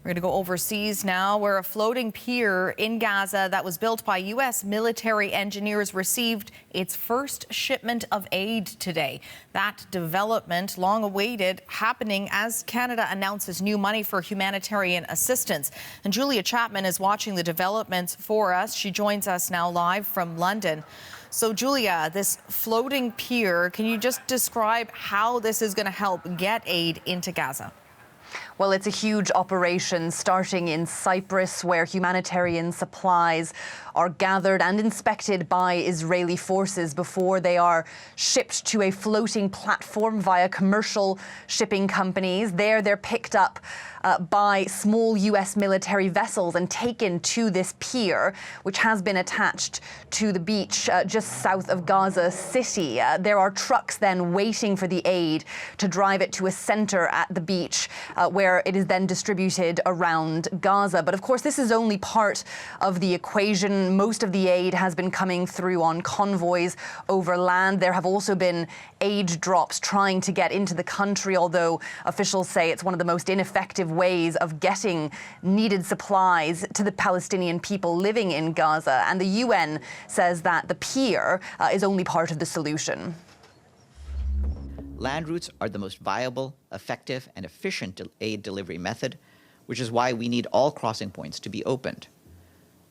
We're going to go overseas now, where a floating pier in Gaza that was built by U.S. military engineers received its first shipment of aid today. That development, long awaited, happening as Canada announces new money for humanitarian assistance. And Julia Chapman is watching the developments for us. She joins us now live from London. So, Julia, this floating pier, can you just describe how this is going to help get aid into Gaza? Well, it's a huge operation starting in Cyprus, where humanitarian supplies are gathered and inspected by Israeli forces before they are shipped to a floating platform via commercial shipping companies. There, they're picked up by small U.S. military vessels and taken to this pier, which has been attached to the beach just south of Gaza City. There are trucks then waiting for the aid to drive it to a center at the beach where it is then distributed around Gaza. But of course, this is only part of the equation. Most of the aid has been coming through on convoys over land. There have also been aid drops trying to get into the country, although officials say it's one of the most ineffective ways of getting needed supplies to the Palestinian people living in Gaza. And the UN says that the pier is only part of the solution. Land routes are the most viable, effective, and efficient aid delivery method, which is why we need all crossing points to be opened.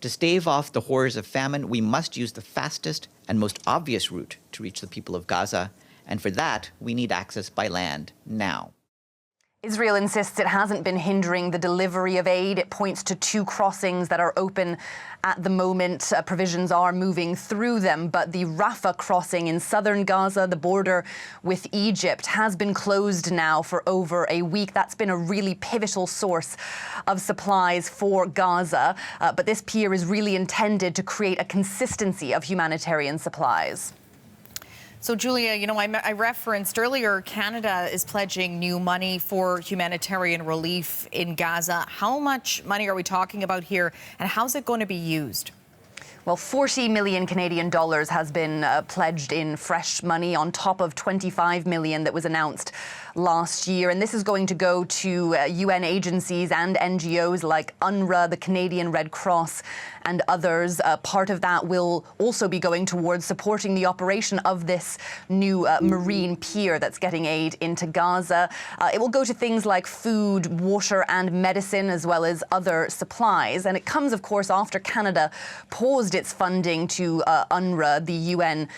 To stave off the horrors of famine, we must use the fastest and most obvious route to reach the people of Gaza, and for that, we need access by land now. Israel insists it hasn't been hindering the delivery of aid. It points to 2 crossings that are open at the moment. Provisions are moving through them, but the Rafah crossing in southern Gaza, the border with Egypt, has been closed now for over a week. That's been a really pivotal source of supplies for Gaza, but this pier is really intended to create a consistency of humanitarian supplies. So, Julia, you know, I referenced earlier, Canada is pledging new money for humanitarian relief in Gaza. How much money are we talking about here, and how's it going to be used? Well, 40 million Canadian dollars has been pledged in fresh money on top of 25 million that was announced last year. And this is going to go to UN agencies and NGOs like UNRWA, the Canadian Red Cross, and others. Part of that will also be going towards supporting the operation of this new marine pier that's getting aid into Gaza. It will go to things like food, water, and medicine, as well as other supplies. And it comes, of course, after Canada paused its funding to UNRWA, the UN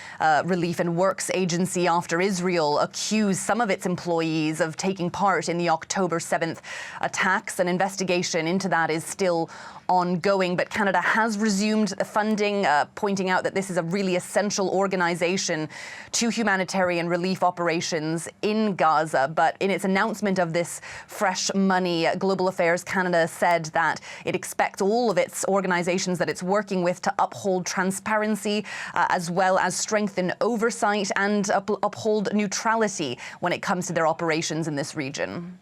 Relief and Works Agency, after Israel accused some of its employees of taking part in the October 7th attacks. An investigation into that is still ongoing, but Canada has resumed funding, pointing out that this is a really essential organization to humanitarian relief operations in Gaza. But in its announcement of this fresh money, Global Affairs Canada said that it expects all of its organizations that it's working with to uphold transparency, as well as strengthen oversight and uphold neutrality when it comes to their operations in this region.